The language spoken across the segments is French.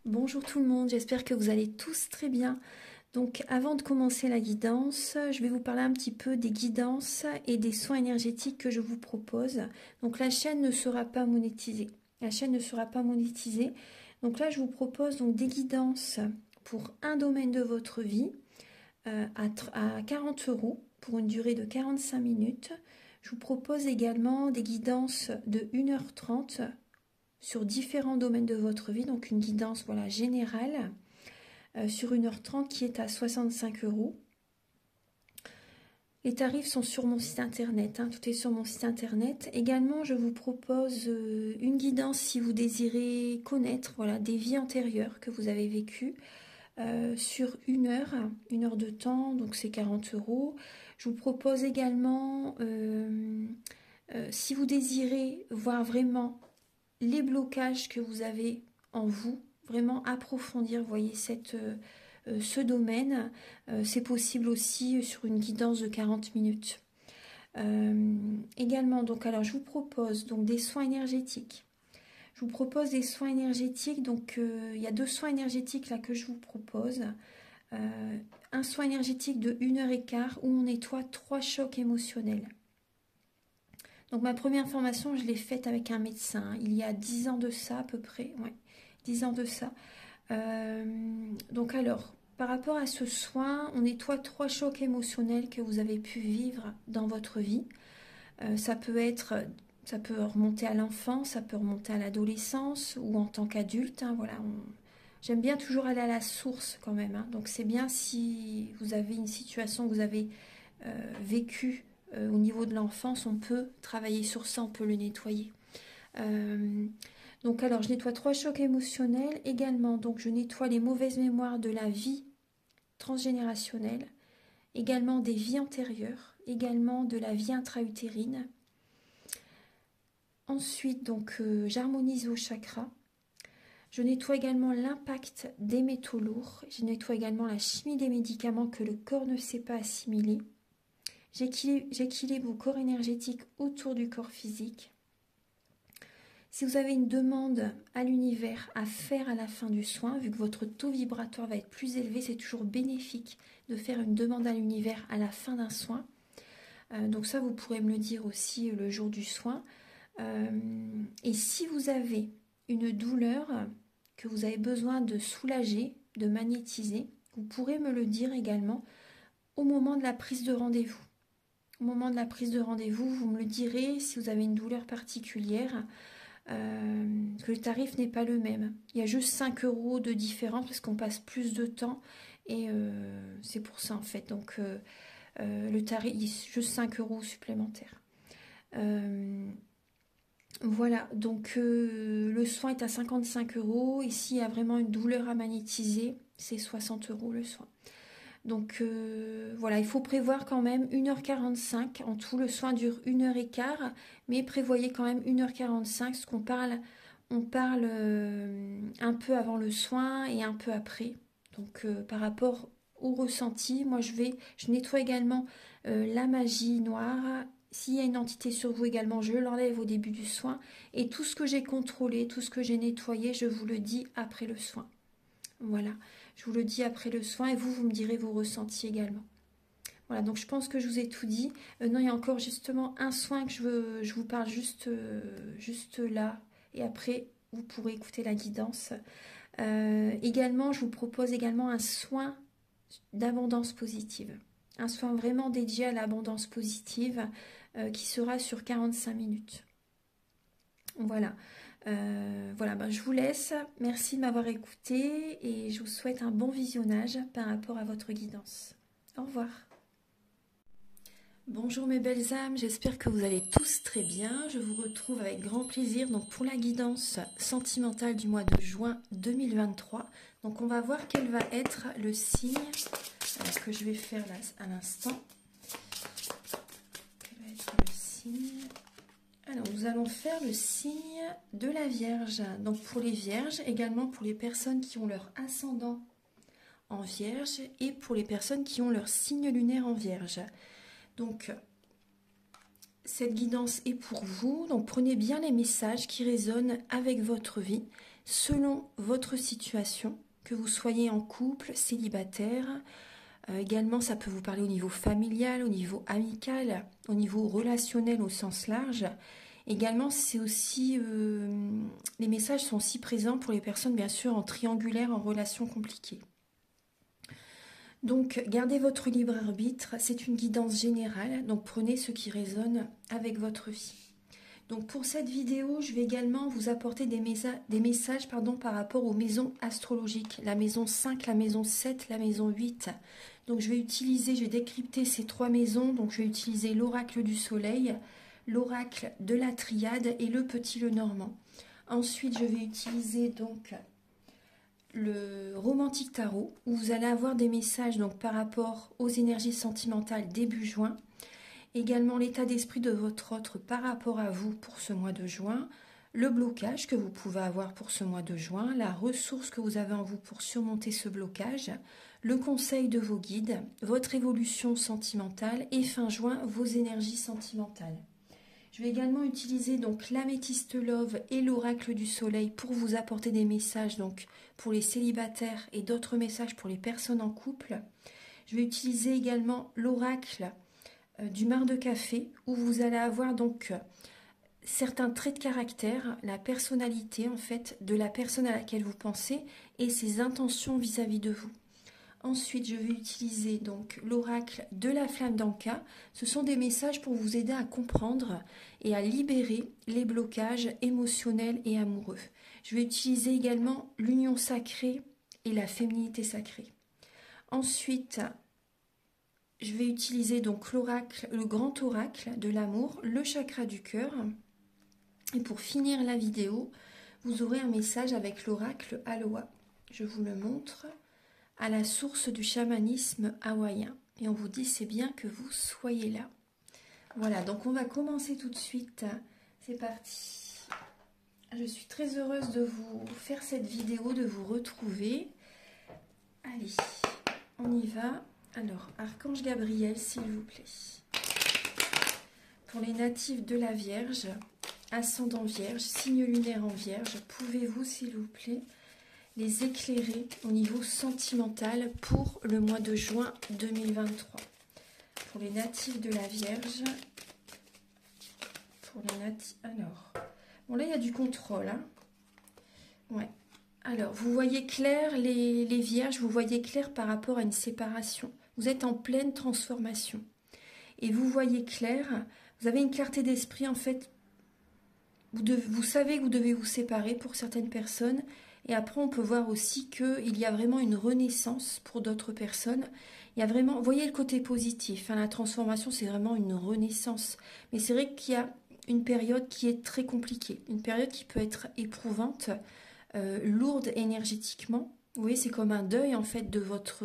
Bonjour tout le monde, j'espère que vous allez tous très bien. Donc avant de commencer la guidance, je vais vous parler un petit peu des guidances et des soins énergétiques que je vous propose. Donc la chaîne ne sera pas monétisée. La chaîne ne sera pas monétisée. Donc là je vous propose donc des guidances pour un domaine de votre vie à 40 € pour une durée de 45 minutes. Je vous propose également des guidances de 1h30 sur différents domaines de votre vie, donc une guidance voilà, générale sur 1h30 qui est à 65 €. Les tarifs sont sur mon site internet, tout est sur mon site internet. Également, je vous propose une guidance si vous désirez connaître voilà, des vies antérieures que vous avez vécues sur une heure de temps, donc c'est 40 €. Je vous propose également, si vous désirez voir vraiment les blocages que vous avez en vous, vraiment approfondir, voyez, ce domaine. C'est possible aussi sur une guidance de 40 minutes. Également, donc, alors je vous propose donc des soins énergétiques. Je vous propose des soins énergétiques, donc il y a 2 soins énergétiques là que je vous propose. Un soin énergétique de 1h15 où on nettoie 3 chocs émotionnels. Donc ma première formation, je l'ai faite avec un médecin, il y a 10 ans de ça à peu près, ouais, 10 ans de ça. Donc alors, par rapport à ce soin, on nettoie 3 chocs émotionnels que vous avez pu vivre dans votre vie. Ça peut remonter à l'enfance, ça peut remonter à l'adolescence ou en tant qu'adulte. Voilà, j'aime bien toujours aller à la source quand même. Donc c'est bien si vous avez une situation que vous avez vécue au niveau de l'enfance, on peut travailler sur ça, on peut le nettoyer. Donc alors je nettoie 3 chocs émotionnels également, donc je nettoie les mauvaises mémoires de la vie transgénérationnelle, également des vies antérieures, également de la vie intra-utérine. Ensuite donc j'harmonise vos chakras. Je nettoie également l'impact des métaux lourds, je nettoie également la chimie des médicaments que le corps ne sait pas assimiler. J'équilibre vos corps énergétiques autour du corps physique. Si vous avez une demande à l'univers à faire à la fin du soin, vu que votre taux vibratoire va être plus élevé, c'est toujours bénéfique de faire une demande à l'univers à la fin d'un soin. Donc ça, vous pourrez me le dire aussi le jour du soin. Et si vous avez une douleur que vous avez besoin de soulager, de magnétiser, vous pourrez me le dire également au moment de la prise de rendez-vous. Au moment de la prise de rendez-vous, vous me le direz si vous avez une douleur particulière. Que le tarif n'est pas le même. Il y a juste 5 € de différence parce qu'on passe plus de temps et c'est pour ça en fait. Donc le tarif, il y a juste 5 € supplémentaires. Voilà, donc le soin est à 55 €. Ici, il y a vraiment une douleur à magnétiser, c'est 60 € le soin. Donc voilà, il faut prévoir quand même 1h45. En tout, le soin dure 1h15, mais prévoyez quand même 1h45, parce qu'on parle, on parle un peu avant le soin et un peu après. Donc par rapport au ressenti, moi je nettoie également la magie noire. S'il y a une entité sur vous également, je l'enlève au début du soin. Et tout ce que j'ai contrôlé, tout ce que j'ai nettoyé, je vous le dis après le soin. Voilà, je vous le dis après le soin et vous me direz vos ressentis également. Voilà, donc je pense que je vous ai tout dit. Non, il y a encore justement un soin que je vous parle juste là. Et après, vous pourrez écouter la guidance. Également, je vous propose également un soin d'abondance positive. Un soin vraiment dédié à l'abondance positive qui sera sur 45 minutes. Voilà. Voilà, je vous laisse. Merci de m'avoir écouté et je vous souhaite un bon visionnage par rapport à votre guidance. Au revoir. Bonjour mes belles âmes, j'espère que vous allez tous très bien. Je vous retrouve avec grand plaisir donc pour la guidance sentimentale du mois de juin 2023. Donc on va voir quel va être le signe que je vais faire là à l'instant. Quel va être le signe? Alors, nous allons faire le signe de la Vierge. Donc, pour les Vierges, également pour les personnes qui ont leur ascendant en Vierge et pour les personnes qui ont leur signe lunaire en Vierge. Donc, cette guidance est pour vous. Donc, prenez bien les messages qui résonnent avec votre vie. selon votre situation, que vous soyez en couple, célibataire. Également, ça peut vous parler au niveau familial, au niveau amical, au niveau relationnel au sens large. Également, c'est aussi les messages sont aussi présents pour les personnes, bien sûr, en triangulaire, en relation compliquée. Donc, gardez votre libre arbitre, c'est une guidance générale, donc prenez ce qui résonne avec votre vie. Donc, pour cette vidéo, je vais également vous apporter des messages par rapport aux maisons astrologiques, la maison 5, la maison 7, la maison 8. Donc, je vais décrypter ces 3 maisons, donc je vais utiliser l'oracle du soleil, l'oracle de la triade et le petit Lenormand. Ensuite, je vais utiliser donc le romantique tarot, où vous allez avoir des messages donc par rapport aux énergies sentimentales début juin, également l'état d'esprit de votre autre par rapport à vous pour ce mois de juin, le blocage que vous pouvez avoir pour ce mois de juin, la ressource que vous avez en vous pour surmonter ce blocage, le conseil de vos guides, votre évolution sentimentale et fin juin, vos énergies sentimentales. Je vais également utiliser donc l'améthyste love et l'oracle du soleil pour vous apporter des messages donc pour les célibataires et d'autres messages pour les personnes en couple. Je vais utiliser également l'oracle du mar de café où vous allez avoir donc certains traits de caractère, la personnalité en fait de la personne à laquelle vous pensez et ses intentions vis-à-vis de vous. Ensuite, je vais utiliser donc l'oracle de la flamme d'Anka. Ce sont des messages pour vous aider à comprendre et à libérer les blocages émotionnels et amoureux. Je vais utiliser également l'union sacrée et la féminité sacrée. Ensuite, je vais utiliser donc l'oracle, le grand oracle de l'amour, le chakra du cœur. Et pour finir la vidéo, vous aurez un message avec l'oracle Aloha. Je vous le montre. À la source du chamanisme hawaïen. Et on vous dit c'est bien que vous soyez là. Voilà, donc on va commencer tout de suite. C'est parti. Je suis très heureuse de vous faire cette vidéo, de vous retrouver. Allez, on y va. Alors, Archange Gabriel, s'il vous plaît. Pour les natifs de la Vierge, ascendant Vierge, signe lunaire en Vierge, pouvez-vous, s'il vous plaît, les éclairer au niveau sentimental pour le mois de juin 2023. Pour les natifs de la Vierge, pour les natifs... Alors, bon là il y a du contrôle. Hein. Ouais. Alors, vous voyez clair les Vierges, vous voyez clair par rapport à une séparation. Vous êtes en pleine transformation. Et vous voyez clair, vous avez une clarté d'esprit en fait. Vous savez que vous devez vous séparer pour certaines personnes. Et après, on peut voir aussi qu'il y a vraiment une renaissance pour d'autres personnes. Il y a vraiment, voyez le côté positif. Hein, la transformation, c'est vraiment une renaissance. Mais c'est vrai qu'il y a une période qui est très compliquée. Une période qui peut être éprouvante, lourde énergétiquement. Vous voyez, c'est comme un deuil, en fait, de votre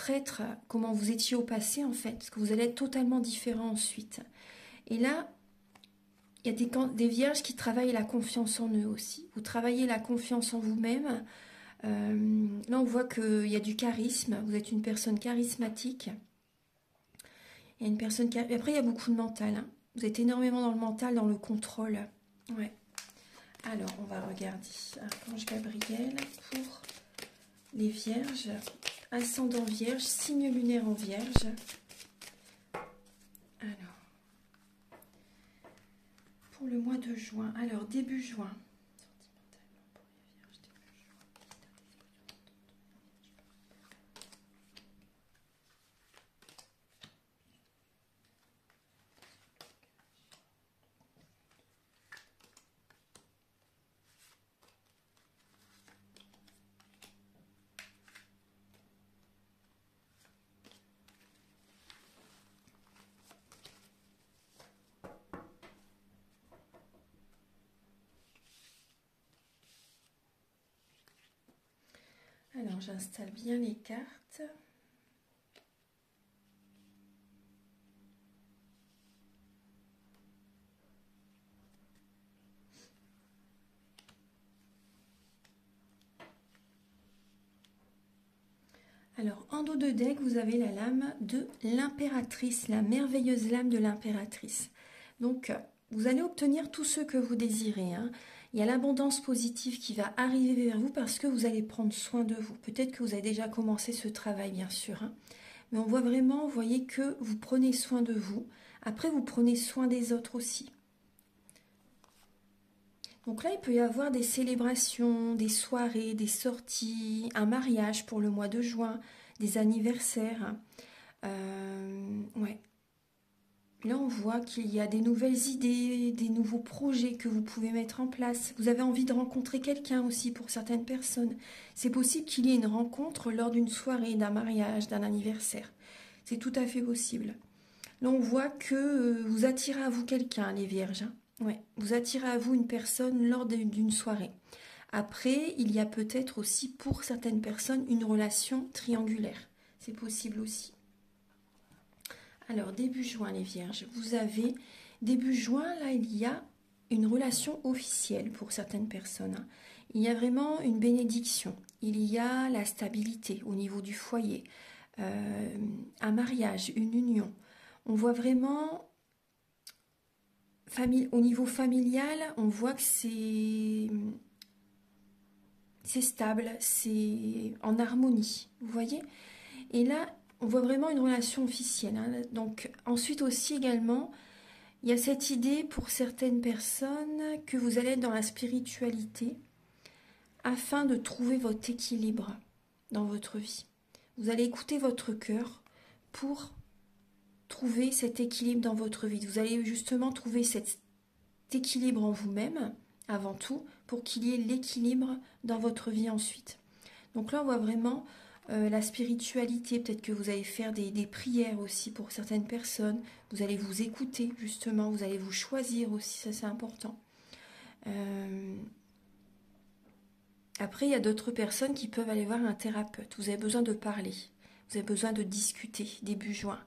être, comment vous étiez au passé, en fait. Parce que vous allez être totalement différent ensuite. Et là, il y a des vierges qui travaillent la confiance en eux aussi. Vous travaillez la confiance en vous-même. Là, on voit qu'il y a du charisme. Vous êtes une personne charismatique. Il y a une personne qui... Après, il y a beaucoup de mental. Hein. Vous êtes énormément dans le mental, dans le contrôle. Ouais. Alors, on va regarder. Archange Gabriel pour les vierges. Ascendant vierge, signe lunaire en vierge. Alors. Pour le mois de juin. Alors, début juin. Alors, j'installe bien les cartes. Alors, en dos de deck, vous avez la lame de l'impératrice, la merveilleuse lame de l'impératrice. Donc, vous allez obtenir tout ce que vous désirez. Hein. Il y a l'abondance positive qui va arriver vers vous parce que vous allez prendre soin de vous. Peut-être que vous avez déjà commencé ce travail, bien sûr, hein. Mais on voit vraiment, vous voyez que vous prenez soin de vous. Après, vous prenez soin des autres aussi. Donc là, il peut y avoir des célébrations, des soirées, des sorties, un mariage pour le mois de juin, des anniversaires. Ouais. Là, on voit qu'il y a des nouvelles idées, des nouveaux projets que vous pouvez mettre en place. Vous avez envie de rencontrer quelqu'un aussi pour certaines personnes. C'est possible qu'il y ait une rencontre lors d'une soirée, d'un mariage, d'un anniversaire. C'est tout à fait possible. Là, on voit que vous attirez à vous quelqu'un, les vierges, hein. Ouais, vous attirez à vous une personne lors d'une soirée. Après, il y a peut-être aussi pour certaines personnes une relation triangulaire. C'est possible aussi. Alors, début juin, les vierges, vous avez, début juin, là, il y a une relation officielle pour certaines personnes, hein. Il y a vraiment une bénédiction. Il y a la stabilité au niveau du foyer, un mariage, une union. On voit vraiment, au niveau familial, on voit que c'est stable, c'est en harmonie, vous voyez? Et là, on voit vraiment une relation officielle, hein. Donc, ensuite aussi également, il y a cette idée pour certaines personnes que vous allez être dans la spiritualité afin de trouver votre équilibre dans votre vie. Vous allez écouter votre cœur pour trouver cet équilibre dans votre vie. Vous allez justement trouver cet équilibre en vous-même avant tout pour qu'il y ait l'équilibre dans votre vie ensuite. Donc là, on voit vraiment la spiritualité. Peut-être que vous allez faire des prières aussi pour certaines personnes. Vous allez vous écouter justement. Vous allez vous choisir aussi. Ça, c'est important. Après, il y a d'autres personnes qui peuvent aller voir un thérapeute. Vous avez besoin de parler. Vous avez besoin de discuter début juin.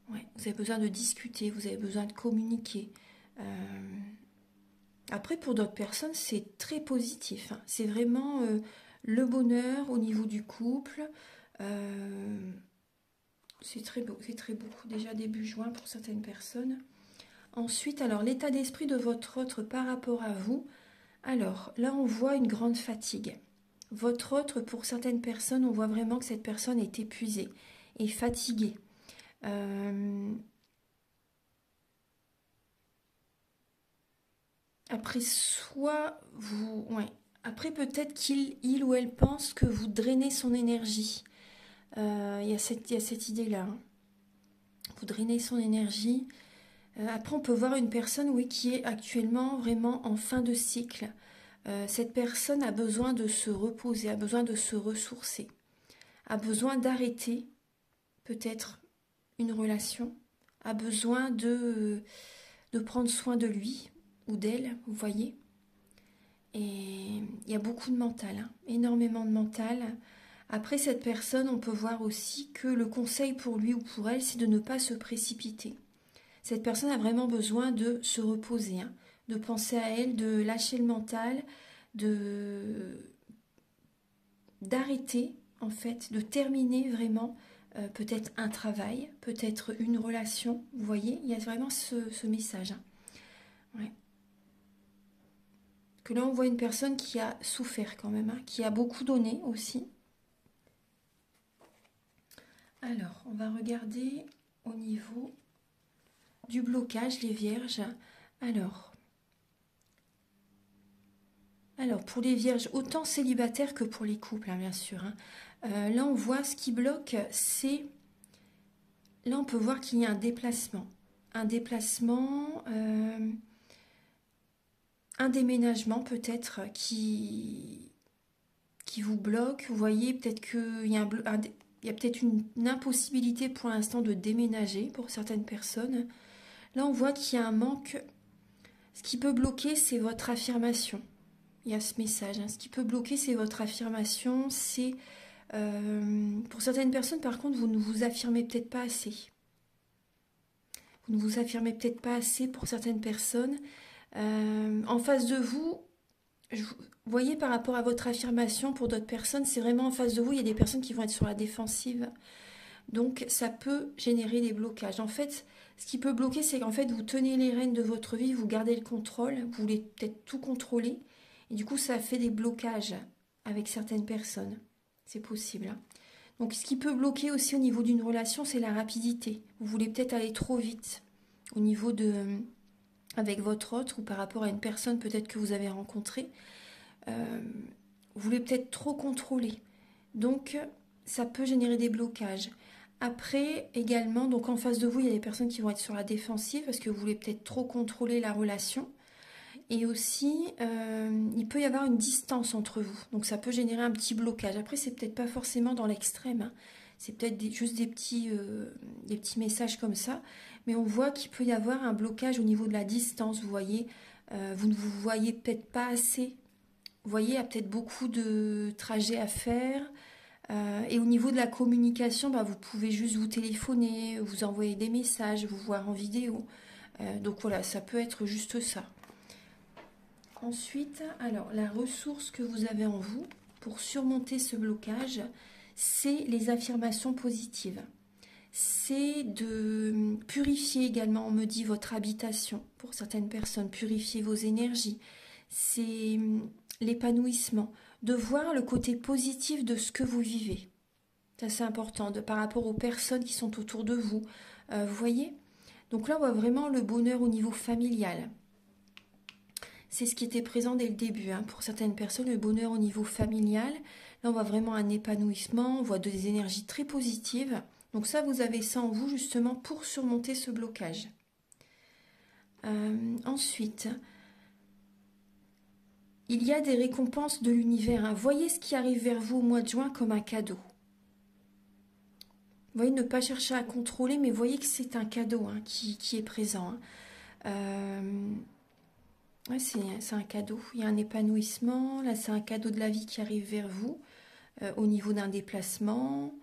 Ouais, vous avez besoin de discuter. Vous avez besoin de communiquer. Après, pour d'autres personnes, c'est très positif, hein. C'est vraiment le bonheur au niveau du couple. C'est très beau, c'est très beau. Déjà début juin pour certaines personnes. Ensuite, alors l'état d'esprit de votre autre par rapport à vous. Alors là, on voit une grande fatigue. Votre autre, pour certaines personnes, on voit vraiment que cette personne est épuisée et fatiguée. Après, soit vous... Ouais. Après, peut-être qu'il ou elle pense que vous drainez son énergie. Il y a cette idée-là, hein. Vous drainez son énergie. Après, on peut voir une personne, oui, qui est actuellement vraiment en fin de cycle. Cette personne a besoin de se reposer, a besoin de se ressourcer, a besoin d'arrêter peut-être une relation, a besoin de prendre soin de lui ou d'elle, vous voyez. Et il y a beaucoup de mental, hein, énormément de mental. Après, cette personne, on peut voir aussi que le conseil pour lui ou pour elle, c'est de ne pas se précipiter. Cette personne a vraiment besoin de se reposer, hein, de penser à elle, de lâcher le mental, d'arrêter, en fait, de terminer vraiment peut-être un travail, peut-être une relation. Vous voyez, il y a vraiment ce message, hein. Ouais. Que là, on voit une personne qui a souffert quand même, hein, qui a beaucoup donné aussi. Alors, on va regarder au niveau du blocage, les vierges. Alors pour les vierges, autant célibataires que pour les couples, hein, bien sûr, hein. Là, on voit ce qui bloque, c'est... Là, on peut voir qu'il y a un déplacement. Un déplacement, un déménagement peut-être qui vous bloque. Vous voyez, peut-être qu'il y a il y a peut-être une impossibilité pour l'instant de déménager pour certaines personnes. Là, on voit qu'il y a un manque. Ce qui peut bloquer, c'est votre affirmation. Il y a ce message, hein. Ce qui peut bloquer, c'est votre affirmation. C'est pour certaines personnes, par contre, vous ne vous affirmez peut-être pas assez. Vous ne vous affirmez peut-être pas assez pour certaines personnes. En face de vous, vous voyez par rapport à votre affirmation pour d'autres personnes, c'est vraiment en face de vous, il y a des personnes qui vont être sur la défensive. Donc ça peut générer des blocages. En fait, ce qui peut bloquer, c'est qu'en fait, vous tenez les rênes de votre vie, vous gardez le contrôle, vous voulez peut-être tout contrôler. Et du coup, ça fait des blocages avec certaines personnes. C'est possible, hein. Donc, ce qui peut bloquer aussi au niveau d'une relation, c'est la rapidité. Vous voulez peut-être aller trop vite au niveau de... avec votre autre ou par rapport à une personne peut-être que vous avez rencontrée. Vous voulez peut-être trop contrôler. Donc, ça peut générer des blocages. Après, également, donc en face de vous, il y a des personnes qui vont être sur la défensive parce que vous voulez peut-être trop contrôler la relation. Et aussi, il peut y avoir une distance entre vous. Donc, ça peut générer un petit blocage. Après, c'est peut-être pas forcément dans l'extrême, hein. C'est peut-être juste des petits messages comme ça. Mais on voit qu'il peut y avoir un blocage au niveau de la distance. Vous voyez, vous ne vous voyez peut-être pas assez. Vous voyez, il y a peut-être beaucoup de trajets à faire. Et au niveau de la communication, bah, vous pouvez juste vous téléphoner, vous envoyer des messages, vous voir en vidéo. Donc voilà, ça peut être juste ça. Ensuite, alors la ressource que vous avez en vous pour surmonter ce blocage, c'est les affirmations positives. C'est de purifier également, on me dit, votre habitation pour certaines personnes, purifier vos énergies. C'est l'épanouissement, de voir le côté positif de ce que vous vivez. Ça, c'est important, par rapport aux personnes qui sont autour de vous. Vous voyez? Donc là, on voit vraiment le bonheur au niveau familial. C'est ce qui était présent dès le début, hein. Pour certaines personnes, le bonheur au niveau familial. Là, on voit vraiment un épanouissement, on voit des énergies très positives. Donc ça, vous avez ça en vous justement pour surmonter ce blocage. Ensuite, il y a des récompenses de l'univers, hein. Voyez ce qui arrive vers vous au mois de juin comme un cadeau. Vous voyez, ne pas chercher à contrôler, mais voyez que c'est un cadeau, hein, qui est présent, hein. Ouais, c'est un cadeau. Il y a un épanouissement. Là, c'est un cadeau de la vie qui arrive vers vous au niveau d'un déplacement,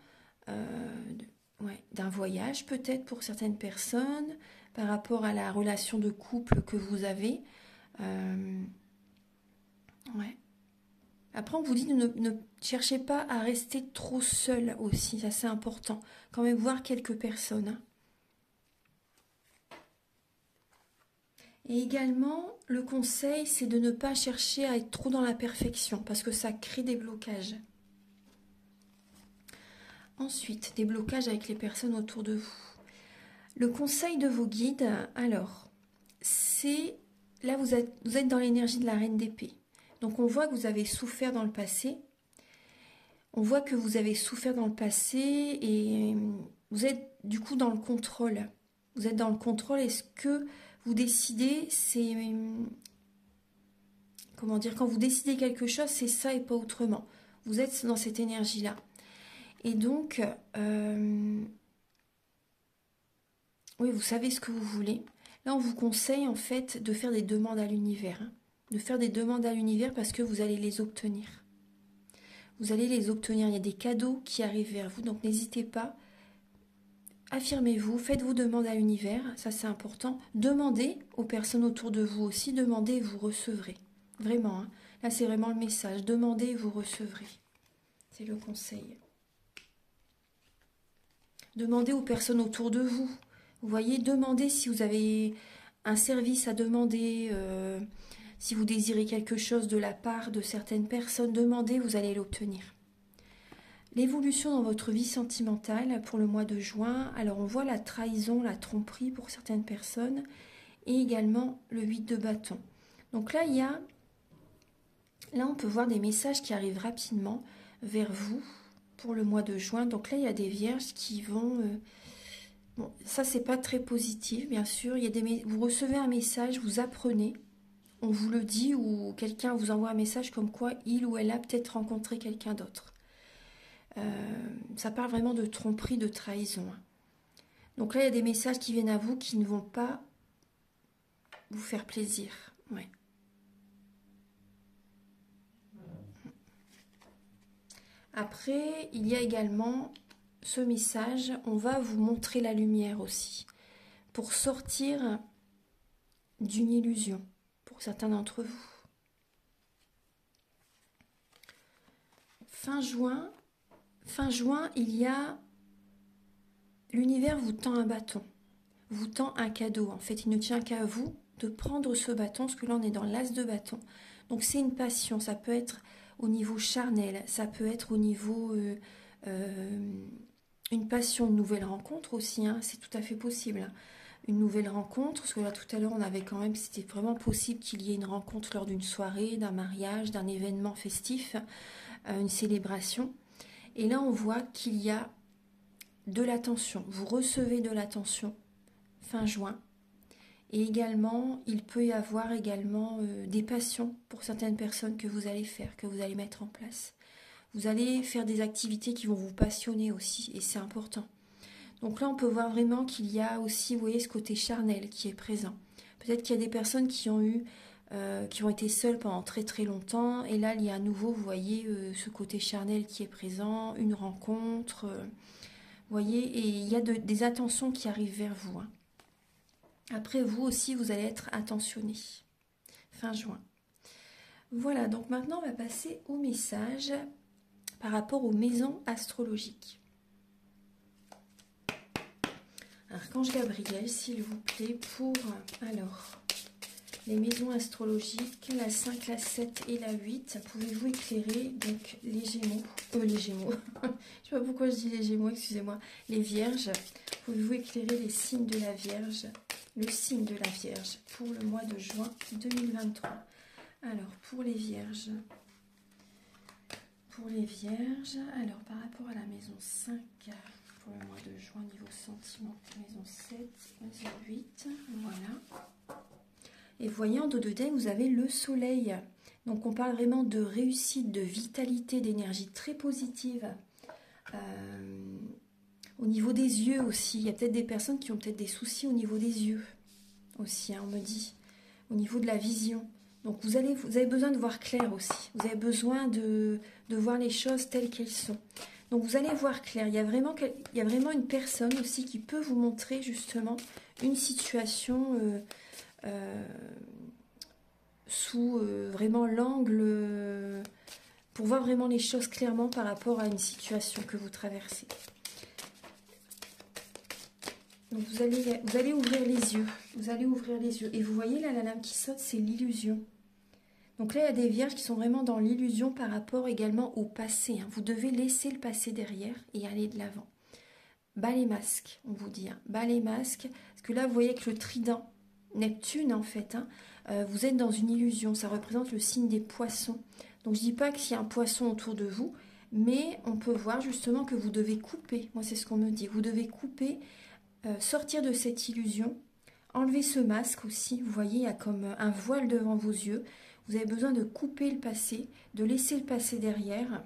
ouais, d'un voyage peut-être pour certaines personnes, par rapport à la relation de couple que vous avez. Ouais. Après, on vous dit de ne cherchez pas à rester trop seul aussi. Ça, c'est important. Quand même voir quelques personnes, hein. Et également, le conseil, c'est de ne pas chercher à être trop dans la perfection parce que ça crée des blocages. Ensuite, des blocages avec les personnes autour de vous. Le conseil de vos guides, alors, c'est... Là, vous êtes dans l'énergie de la reine d'épée. Donc, on voit que vous avez souffert dans le passé. On voit que vous avez souffert dans le passé et vous êtes du coup dans le contrôle. Vous êtes dans le contrôle. Est-ce que vous décidez, c'est... Comment dire, quand vous décidez quelque chose, c'est ça et pas autrement. Vous êtes dans cette énergie-là. Et donc, oui, vous savez ce que vous voulez. Là, on vous conseille en fait de faire des demandes à l'univers, hein. De faire des demandes à l'univers parce que vous allez les obtenir. Vous allez les obtenir. Il y a des cadeaux qui arrivent vers vous, donc n'hésitez pas. Affirmez-vous, faites vos demandes à l'univers, ça c'est important. Demandez aux personnes autour de vous aussi, demandez et vous recevrez. Vraiment, hein. Là c'est vraiment le message. Demandez et vous recevrez. C'est le conseil. Demandez aux personnes autour de vous. Vous voyez, demandez si vous avez un service à demander, si vous désirez quelque chose de la part de certaines personnes, demandez, vous allez l'obtenir. L'évolution dans votre vie sentimentale pour le mois de juin, alors on voit la trahison, la tromperie pour certaines personnes et également le 8 de bâton. Donc là, là on peut voir des messages qui arrivent rapidement vers vous pour le mois de juin. Donc là, il y a des vierges qui vont... bon, ça, c'est pas très positif, bien sûr. Vous recevez un message, vous apprenez, on vous le dit, ou quelqu'un vous envoie un message comme quoi il ou elle a peut-être rencontré quelqu'un d'autre. Ça parle vraiment de tromperie, de trahison. Donc là, il y a des messages qui viennent à vous qui ne vont pas vous faire plaisir. Ouais. Après, il y a également ce message, on va vous montrer la lumière aussi, pour sortir d'une illusion, pour certains d'entre vous. Fin juin, il y a... L'univers vous tend un bâton, vous tend un cadeau. En fait, il ne tient qu'à vous de prendre ce bâton, parce que là, on est dans l'as de bâton. Donc c'est une passion, ça peut être au niveau charnel, ça peut être au niveau une passion, une nouvelle rencontre aussi, hein, c'est tout à fait possible. Une nouvelle rencontre, parce que là tout à l'heure on avait quand même, c'était vraiment possible qu'il y ait une rencontre lors d'une soirée, d'un mariage, d'un événement festif, une célébration. Et là on voit qu'il y a de l'attention, vous recevez de l'attention fin juin. Et également, il peut y avoir également des passions pour certaines personnes que vous allez faire, que vous allez mettre en place. Vous allez faire des activités qui vont vous passionner aussi, et c'est important. Donc là, on peut voir vraiment qu'il y a aussi, vous voyez, ce côté charnel qui est présent. Peut-être qu'il y a des personnes qui ont été seules pendant très très longtemps, et là, il y a à nouveau, vous voyez, ce côté charnel qui est présent, une rencontre, vous voyez, et il y a des attentions qui arrivent vers vous, hein. Après, vous aussi, vous allez être attentionné. Fin juin. Voilà, donc maintenant, on va passer au message par rapport aux maisons astrologiques. Archange Gabriel, s'il vous plaît, pour les maisons astrologiques, la 5, la 7 et la 8, pouvez-vous éclairer donc les Gémeaux, je sais pas pourquoi je dis les Gémeaux, excusez-moi, les Vierges, pouvez-vous éclairer les signes de la Vierge, le signe de la Vierge pour le mois de juin 2023. Alors, pour les Vierges, alors par rapport à la maison 5, pour le mois de juin, niveau sentiment, maison 7, maison 8, voilà. Et vous voyez, en dos de deck, vous avez le soleil. Donc, on parle vraiment de réussite, de vitalité, d'énergie très positive. Au niveau des yeux aussi, il y a peut-être des personnes qui ont peut-être des soucis au niveau des yeux aussi, hein, on me dit. Au niveau de la vision. Donc, vous avez besoin de voir clair aussi. Vous avez besoin de voir les choses telles qu'elles sont. Donc, vous allez voir clair. Il y a vraiment une personne aussi qui peut vous montrer justement une situation sous vraiment l'angle pour voir vraiment les choses clairement par rapport à une situation que vous traversez. Donc vous allez ouvrir les yeux. Vous allez ouvrir les yeux. Et vous voyez là, la lame qui saute, c'est l'illusion. Donc là, il y a des vierges qui sont vraiment dans l'illusion par rapport également au passé, hein. Vous devez laisser le passé derrière et aller de l'avant. Bas les masques, on vous dit. Hein. Bas les masques. Parce que là, vous voyez que le trident, Neptune en fait, hein, vous êtes dans une illusion. Ça représente le signe des poissons. Donc je ne dis pas qu'il y a un poisson autour de vous, mais on peut voir justement que vous devez couper. Moi, c'est ce qu'on me dit. Vous devez couper, sortir de cette illusion, enlever ce masque aussi. Vous voyez, il y a comme un voile devant vos yeux. Vous avez besoin de couper le passé, de laisser le passé derrière,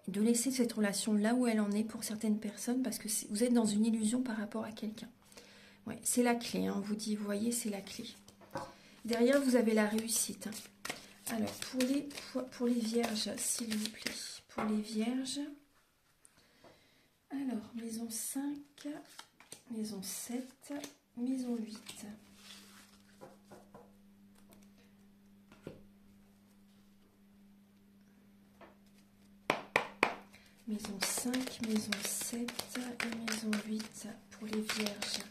de laisser cette relation là où elle en est pour certaines personnes, parce que vous êtes dans une illusion par rapport à quelqu'un. Ouais, c'est la clé, hein, on vous dit, vous voyez, c'est la clé. Derrière, vous avez la réussite. Alors, pour les vierges, s'il vous plaît, pour les vierges, alors, maison 5, maison 7, maison 8. Maison 5, maison 7 et maison 8 pour les vierges.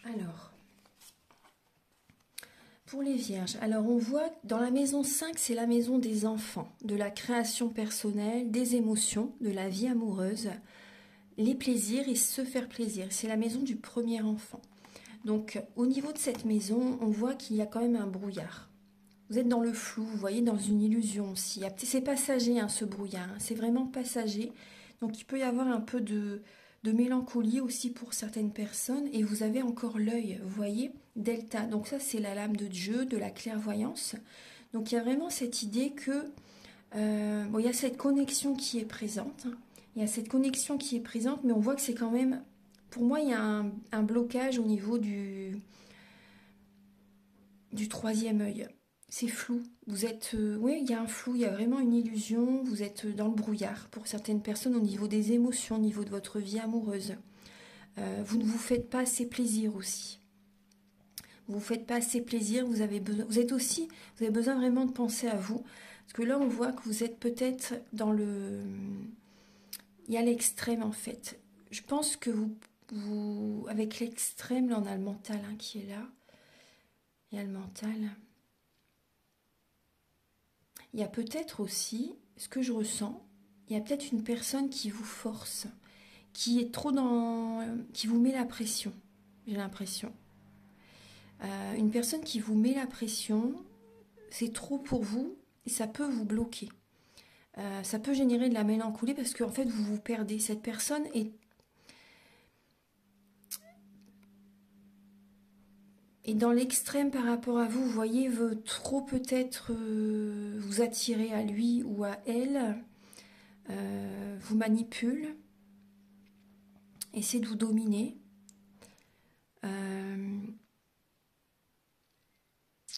Alors, pour les vierges, alors on voit dans la maison 5, c'est la maison des enfants, de la création personnelle, des émotions, de la vie amoureuse, les plaisirs et se faire plaisir. C'est la maison du premier enfant. Donc au niveau de cette maison, on voit qu'il y a quand même un brouillard. Vous êtes dans le flou, vous voyez, dans une illusion aussi. C'est passager, hein, ce brouillard, hein, c'est vraiment passager. Donc il peut y avoir un peu de mélancolie aussi pour certaines personnes. Et vous avez encore l'œil, vous voyez, delta. Donc ça, c'est la lame de Dieu, de la clairvoyance. Donc il y a vraiment cette idée que... bon, il y a cette connexion qui est présente. Hein. Il y a cette connexion qui est présente, mais on voit que c'est quand même... Pour moi, il y a un blocage au niveau du troisième œil. c'est flou. Vous êtes, oui, il y a un flou, il y a vraiment une illusion. Vous êtes dans le brouillard pour certaines personnes au niveau des émotions, au niveau de votre vie amoureuse. Vous ne vous faites pas assez plaisir aussi. Vous ne vous faites pas assez plaisir. Vous avez besoin, vous avez besoin vraiment de penser à vous, parce que là, on voit que vous êtes peut-être dans le, il y a l'extrême en fait. Je pense que avec l'extrême, là, on a le mental hein, qui est là. Il y a le mental. Il y a peut-être aussi, ce que je ressens, il y a peut-être une personne qui vous force, qui est trop dans, qui vous met la pression, j'ai l'impression. Une personne qui vous met la pression, c'est trop pour vous et ça peut vous bloquer. Ça peut générer de la mélancolie parce qu'en fait vous vous perdez. Cette personne est dans l'extrême par rapport à vous. Vous voyez, veut trop peut-être vous attirer à lui ou à elle, vous manipule, essaie de vous dominer.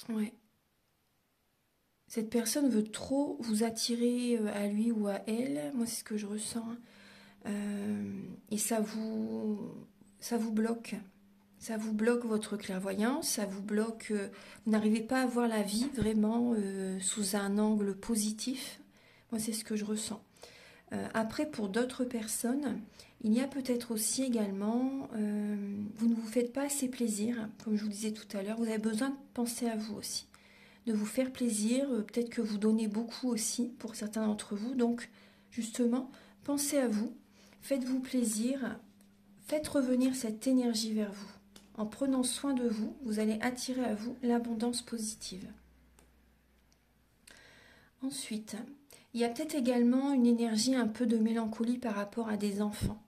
Ouais. Cette personne veut trop vous attirer à lui ou à elle. Moi, c'est ce que je ressens. Et ça vous bloque. Ça vous bloque votre clairvoyance. Ça vous bloque. Vous n'arrivez pas à voir la vie vraiment sous un angle positif. Moi, c'est ce que je ressens. Après, pour d'autres personnes, il y a peut-être aussi également, vous ne vous faites pas assez plaisir, comme je vous disais tout à l'heure, vous avez besoin de penser à vous aussi, de vous faire plaisir, peut-être que vous donnez beaucoup aussi pour certains d'entre vous, donc justement, pensez à vous, faites-vous plaisir, faites revenir cette énergie vers vous. En prenant soin de vous, vous allez attirer à vous l'abondance positive. Ensuite, il y a peut-être également une énergie un peu de mélancolie par rapport à des enfants.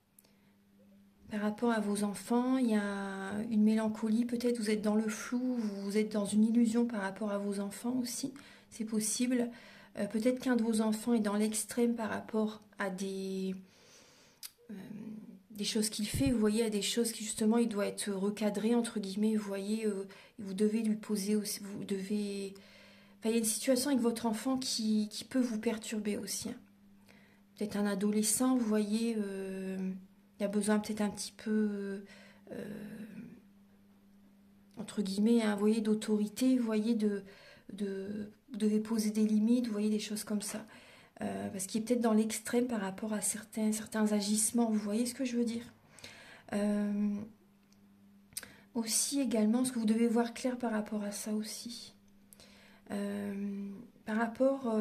Par rapport à vos enfants, il y a une mélancolie, peut-être vous êtes dans le flou, vous êtes dans une illusion par rapport à vos enfants aussi, c'est possible. Peut-être qu'un de vos enfants est dans l'extrême par rapport à des choses qu'il fait, vous voyez, à des choses qui justement il doit être recadré, entre guillemets, vous voyez, vous devez lui poser aussi, vous devez... Enfin, il y a une situation avec votre enfant qui peut vous perturber aussi. Hein. Peut-être un adolescent, vous voyez, il a besoin peut-être un petit peu, entre guillemets, hein, vous voyez, d'autorité, vous voyez, vous devez poser des limites, vous voyez, des choses comme ça. Parce qu'il est peut-être dans l'extrême par rapport à certains agissements, vous voyez ce que je veux dire. Aussi également, ce que vous devez voir clair par rapport à ça aussi. Par rapport...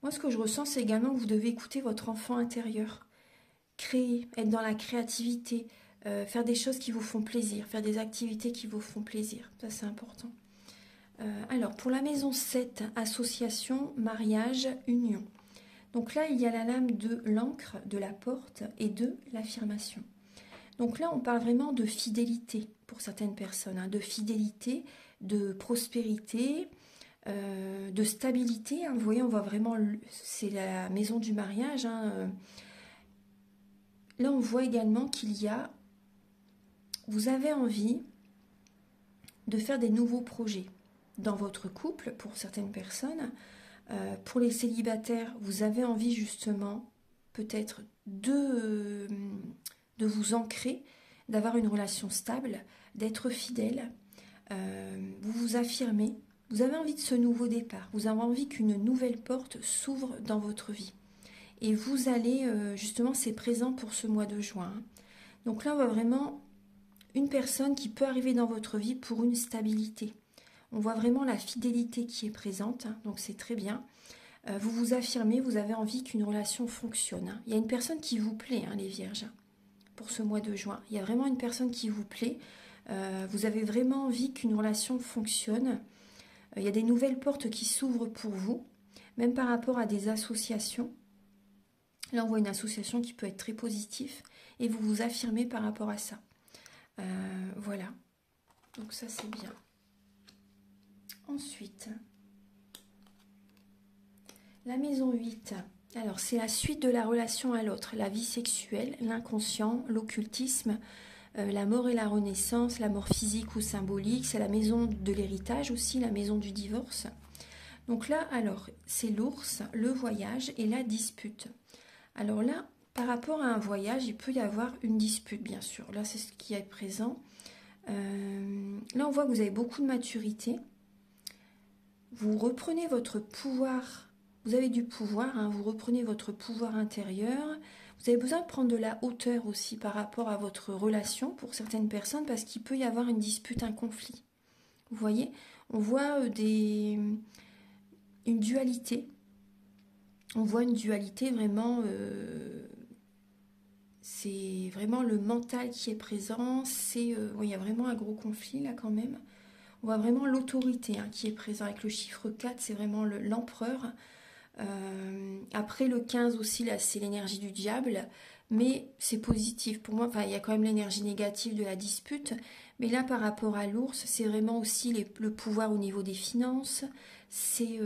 moi, ce que je ressens, c'est également que vous devez écouter votre enfant intérieur. Créer, être dans la créativité, faire des choses qui vous font plaisir, faire des activités qui vous font plaisir. Ça, c'est important. Alors, pour la maison 7, association, mariage, union. Donc là, il y a la lame de l'encre, de la porte et de l'affirmation. Donc là, on parle vraiment de fidélité pour certaines personnes, hein, de fidélité, de prospérité, de stabilité. Hein. Vous voyez, on voit vraiment, c'est la maison du mariage. Hein. Là, on voit également vous avez envie de faire des nouveaux projets dans votre couple pour certaines personnes. Pour les célibataires, vous avez envie justement peut-être de vous ancrer, d'avoir une relation stable, d'être fidèle. Vous vous affirmez, vous avez envie de ce nouveau départ, vous avez envie qu'une nouvelle porte s'ouvre dans votre vie. Et vous allez, justement, c'est présent pour ce mois de juin. Hein. Donc là, on voit vraiment une personne qui peut arriver dans votre vie pour une stabilité. On voit vraiment la fidélité qui est présente, hein, donc c'est très bien. Vous vous affirmez, vous avez envie qu'une relation fonctionne. Hein. Il y a une personne qui vous plaît, hein, les vierges, pour ce mois de juin. Il y a vraiment une personne qui vous plaît. Vous avez vraiment envie qu'une relation fonctionne. Il y a des nouvelles portes qui s'ouvrent pour vous, même par rapport à des associations. Là, on voit une association qui peut être très positive et vous vous affirmez par rapport à ça. Voilà. Donc ça, c'est bien. Ensuite, la maison 8, Alors, c'est la suite de la relation à l'autre, la vie sexuelle, l'inconscient, l'occultisme, la mort et la renaissance, la mort physique ou symbolique, c'est la maison de l'héritage aussi, la maison du divorce. Donc là, alors, c'est l'ours, le voyage et la dispute. Alors là, par rapport à un voyage, il peut y avoir une dispute, bien sûr. Là, c'est ce qui est présent. Là, on voit que vous avez beaucoup de maturité. Vous reprenez votre pouvoir. Vous avez du pouvoir, hein, vous reprenez votre pouvoir intérieur. Vous avez besoin de prendre de la hauteur aussi par rapport à votre relation pour certaines personnes parce qu'il peut y avoir une dispute, un conflit. Vous voyez, on voit une dualité. On voit une dualité vraiment, c'est vraiment le mental qui est présent. Il y a vraiment un gros conflit là quand même. On voit vraiment l'autorité hein, qui est présent avec le chiffre 4, c'est vraiment l'empereur. Après le 15 aussi, là c'est l'énergie du diable, mais c'est positif pour moi. Enfin, il y a quand même l'énergie négative de la dispute, mais là par rapport à l'ours, c'est vraiment aussi le pouvoir au niveau des finances, c'est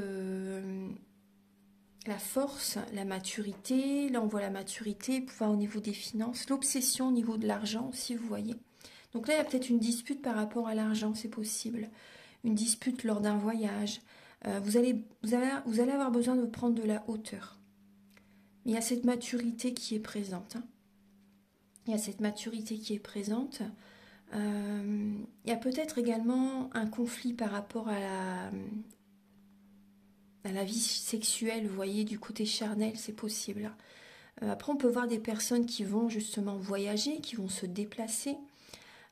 la force, la maturité. Là on voit la maturité, pouvoir au niveau des finances, l'obsession au niveau de l'argent aussi, vous voyez. Donc là il y a peut-être une dispute par rapport à l'argent, c'est possible. Une dispute lors d'un voyage. Vous allez avoir besoin de prendre de la hauteur. Il y a cette maturité qui est présente. Hein. Il y a cette maturité qui est présente. Il y a peut-être également un conflit par rapport à la vie sexuelle, vous voyez, du côté charnel, c'est possible. Après, on peut voir des personnes qui vont justement voyager, qui vont se déplacer.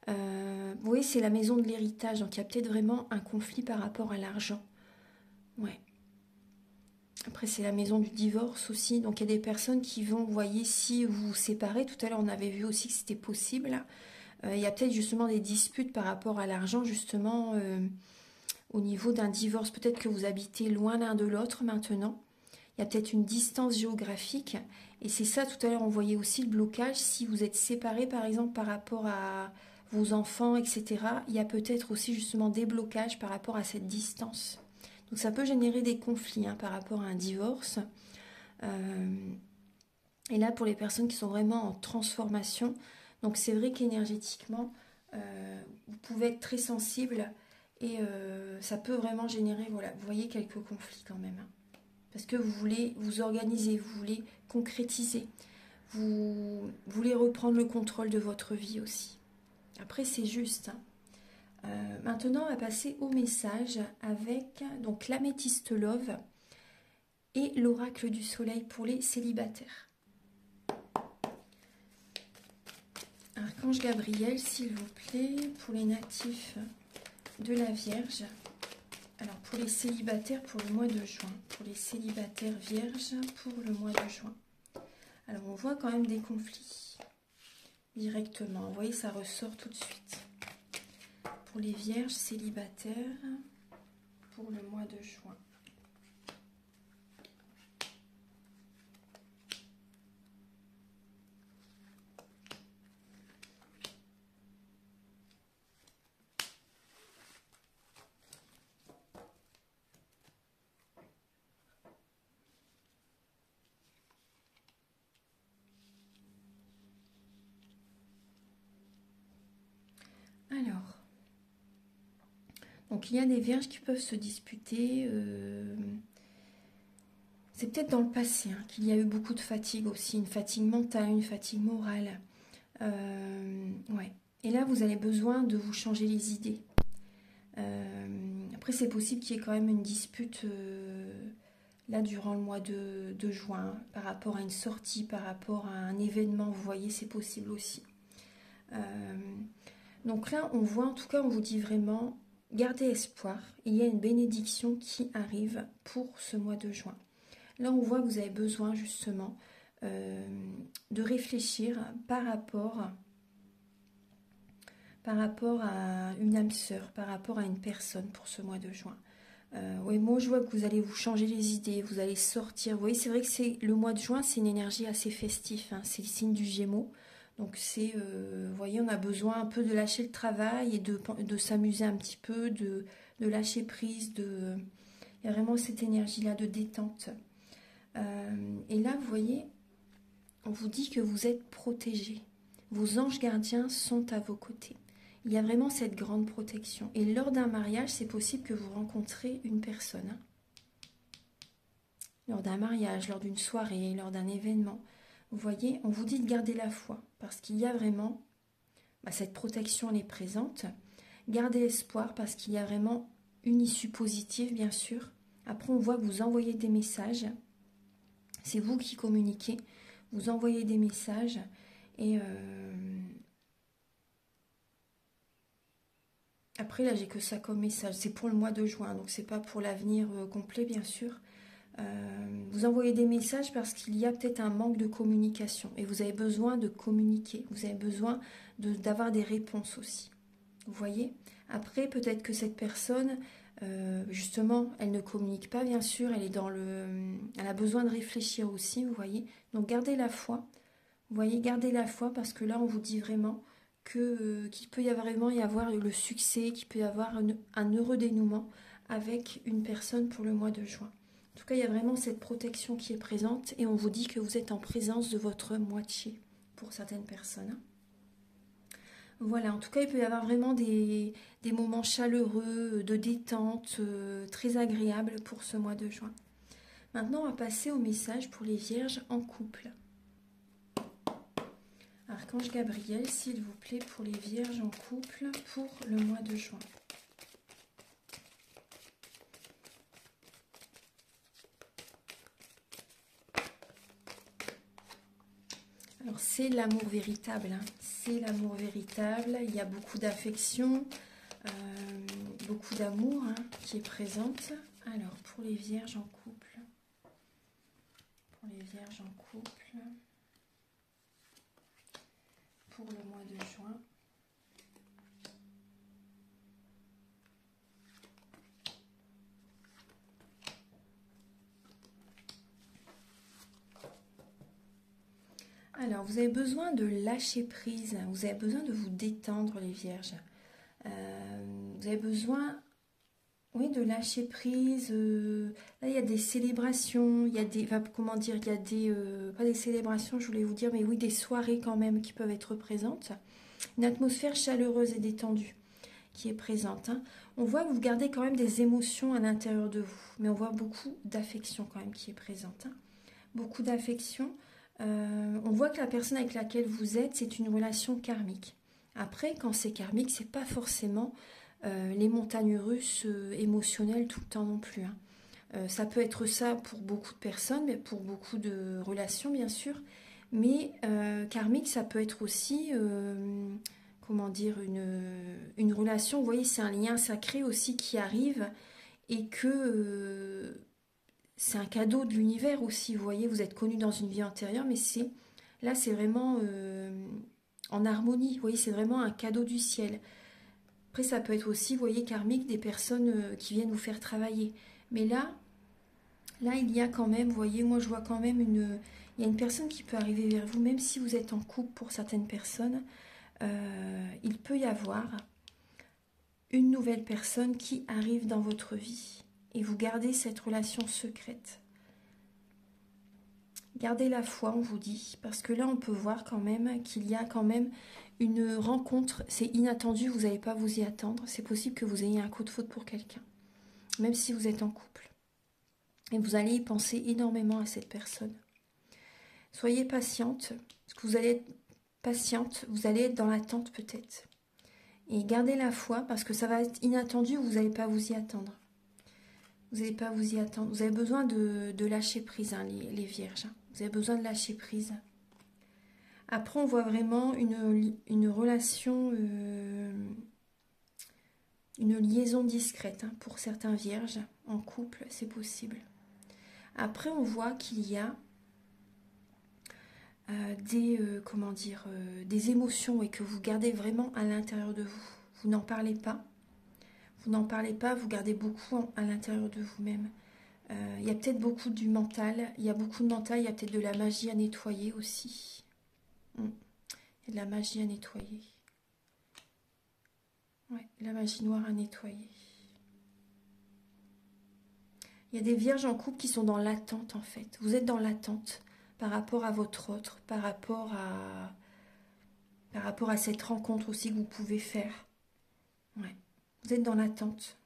Vous voyez, c'est la maison de l'héritage, donc il y a peut-être vraiment un conflit par rapport à l'argent. Ouais. Après, c'est la maison du divorce aussi. Donc, il y a des personnes qui vont, vous voyez, si vous vous séparez, tout à l'heure, on avait vu aussi que c'était possible. Il y a peut-être justement des disputes par rapport à l'argent, justement, au niveau d'un divorce. Peut-être que vous habitez loin l'un de l'autre maintenant. Il y a peut-être une distance géographique. Et c'est ça, tout à l'heure, on voyait aussi le blocage. Si vous êtes séparés, par exemple, par rapport à vos enfants, etc., il y a peut-être aussi justement des blocages par rapport à cette distance. Donc ça peut générer des conflits hein, par rapport à un divorce. Et là, pour les personnes qui sont vraiment en transformation, donc c'est vrai qu'énergétiquement, vous pouvez être très sensible et ça peut vraiment générer, voilà, vous voyez, quelques conflits quand même. Hein. Parce que vous voulez vous organiser, vous voulez concrétiser, vous voulez reprendre le contrôle de votre vie aussi. Après, c'est juste. Hein. Maintenant, on va passer au message avec donc l'améthyste love et l'oracle du soleil pour les célibataires. Archange Gabriel, s'il vous plaît, pour les natifs de la Vierge. Alors, pour les célibataires, pour le mois de juin. Pour les célibataires vierges, pour le mois de juin. Alors, on voit quand même des conflits directement. Vous voyez, ça ressort tout de suite. Pour les vierges célibataires, pour le mois de juin. Alors, donc il y a des vierges qui peuvent se disputer. C'est peut-être dans le passé hein, qu'il y a eu beaucoup de fatigue aussi, une fatigue mentale, une fatigue morale. Ouais. Et là, vous avez besoin de vous changer les idées. Après, c'est possible qu'il y ait quand même une dispute là durant le mois de juin par rapport à une sortie, par rapport à un événement. Vous voyez, c'est possible aussi. Donc là, on voit, en tout cas, on vous dit vraiment, gardez espoir. Il y a une bénédiction qui arrive pour ce mois de juin. Là, on voit que vous avez besoin justement de réfléchir par rapport à une âme sœur, par rapport à une personne pour ce mois de juin. Oui, moi, je vois que vous allez vous changer les idées, vous allez sortir. Vous voyez, c'est vrai que le mois de juin, c'est une énergie assez festive. Hein, c'est le signe du Gémeaux. Donc, vous voyez, on a besoin un peu de lâcher le travail et de s'amuser un petit peu, de lâcher prise. Il y a vraiment cette énergie-là de détente. Et là, vous voyez, on vous dit que vous êtes protégés. Vos anges gardiens sont à vos côtés. Il y a vraiment cette grande protection. Et lors d'un mariage, c'est possible que vous rencontrez une personne. Hein. Lors d'un mariage, lors d'une soirée, lors d'un événement. Vous voyez, on vous dit de garder la foi. Parce qu'il y a vraiment, cette protection, elle est présente. Gardez espoir parce qu'il y a vraiment une issue positive, bien sûr. Après, on voit que vous envoyez des messages. C'est vous qui communiquez. Vous envoyez des messages. Et après, là, j'ai que ça comme message. C'est pour le mois de juin, donc c'est pas pour l'avenir complet, bien sûr. Vous envoyez des messages parce qu'il y a peut-être un manque de communication. Et vous avez besoin de communiquer. Vous avez besoin d'avoir des réponses aussi. Vous voyez? Après, peut-être que cette personne, justement, elle ne communique pas, bien sûr. Elle est elle a besoin de réfléchir aussi, vous voyez? Donc, gardez la foi. Vous voyez, gardez la foi parce que là, on vous dit vraiment qu'il peut vraiment y avoir le succès, qu'il peut y avoir un heureux dénouement avec une personne pour le mois de juin. En tout cas, il y a vraiment cette protection qui est présente et on vous dit que vous êtes en présence de votre moitié pour certaines personnes. Voilà, en tout cas, il peut y avoir vraiment des moments chaleureux, de détente, très agréables pour ce mois de juin. Maintenant, on va passer au message pour les vierges en couple. Archange Gabriel, s'il vous plaît, pour les vierges en couple pour le mois de juin. Alors, c'est l'amour véritable, hein. C'est l'amour véritable. Il y a beaucoup d'affection, beaucoup d'amour hein, qui est présente. Alors, pour les vierges en couple, pour le mois de juin. Alors, vous avez besoin de lâcher prise, vous avez besoin de vous détendre les vierges. Vous avez besoin, oui, de lâcher prise. Là, il y a des célébrations, il y a des, enfin, comment dire, il y a des, pas des célébrations, je voulais vous dire, mais oui, des soirées quand même qui peuvent être présentes. Une atmosphère chaleureuse et détendue qui est présente. Hein. On voit que vous gardez quand même des émotions à l'intérieur de vous, mais on voit beaucoup d'affection quand même qui est présente. Hein. Beaucoup d'affection. On voit que la personne avec laquelle vous êtes, c'est une relation karmique. Après, quand c'est karmique, c'est pas forcément les montagnes russes émotionnelles tout le temps non plus. Hein. Ça peut être ça pour beaucoup de personnes, mais pour beaucoup de relations, bien sûr. Mais karmique, ça peut être aussi, comment dire, une relation. Vous voyez, c'est un lien sacré aussi qui arrive et que c'est un cadeau de l'univers aussi. Vous voyez, vous êtes connu dans une vie antérieure, mais là, c'est vraiment en harmonie. Vous voyez, c'est vraiment un cadeau du ciel. Après, ça peut être aussi, vous voyez, karmique, des personnes qui viennent vous faire travailler. Mais là, il y a quand même, vous voyez, moi, je vois quand même il y a une personne qui peut arriver vers vous, même si vous êtes en couple pour certaines personnes. Il peut y avoir une nouvelle personne qui arrive dans votre vie. Et vous gardez cette relation secrète. Gardez la foi, on vous dit, parce que là, on peut voir quand même qu'il y a quand même une rencontre. C'est inattendu, vous n'allez pas vous y attendre. C'est possible que vous ayez un coup de foudre pour quelqu'un, même si vous êtes en couple. Et vous allez y penser énormément à cette personne. Soyez patiente, parce que vous allez être patiente, vous allez être dans l'attente peut-être. Et gardez la foi, parce que ça va être inattendu, vous n'allez pas vous y attendre. Vous n'allez pas vous y attendre. Vous avez besoin de lâcher prise, hein, les vierges. Hein. Vous avez besoin de lâcher prise. Après, on voit vraiment une relation, une liaison discrète hein, pour certains vierges. En couple, c'est possible. Après, on voit qu'il y a des émotions et que vous gardez vraiment à l'intérieur de vous. Vous n'en parlez pas. Vous n'en parlez pas, vous gardez beaucoup à l'intérieur de vous-même. Il y a peut-être beaucoup du mental. Il y a beaucoup de mental, il y a peut-être de la magie à nettoyer aussi. Il y a de la magie à nettoyer. Ouais, la magie noire à nettoyer. Il y a des vierges en couple qui sont dans l'attente en fait. Vous êtes dans l'attente par rapport à votre autre, par rapport à cette rencontre aussi que vous pouvez faire. Ouais. Vous êtes dans l'attente.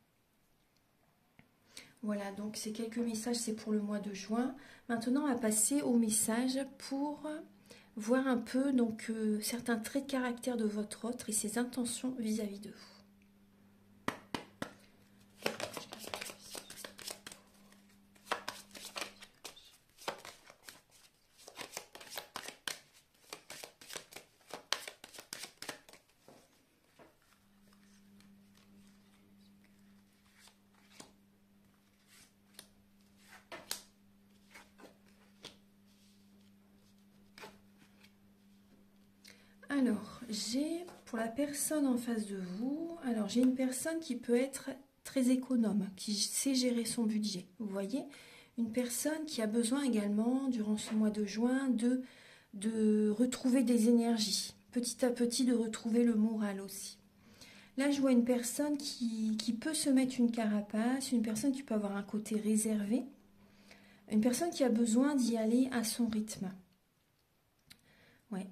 Voilà, donc ces quelques messages, c'est pour le mois de juin. Maintenant, on va passer aux messages pour voir un peu donc certains traits de caractère de votre autre et ses intentions vis-à-vis de vous. Alors, j'ai pour la personne en face de vous, alors j'ai une personne qui peut être très économe, qui sait gérer son budget. Vous voyez, une personne qui a besoin également, durant ce mois de juin, de retrouver des énergies, petit à petit de retrouver le moral aussi. Là, je vois une personne qui peut se mettre une carapace, une personne qui peut avoir un côté réservé, une personne qui a besoin d'y aller à son rythme. Ouais.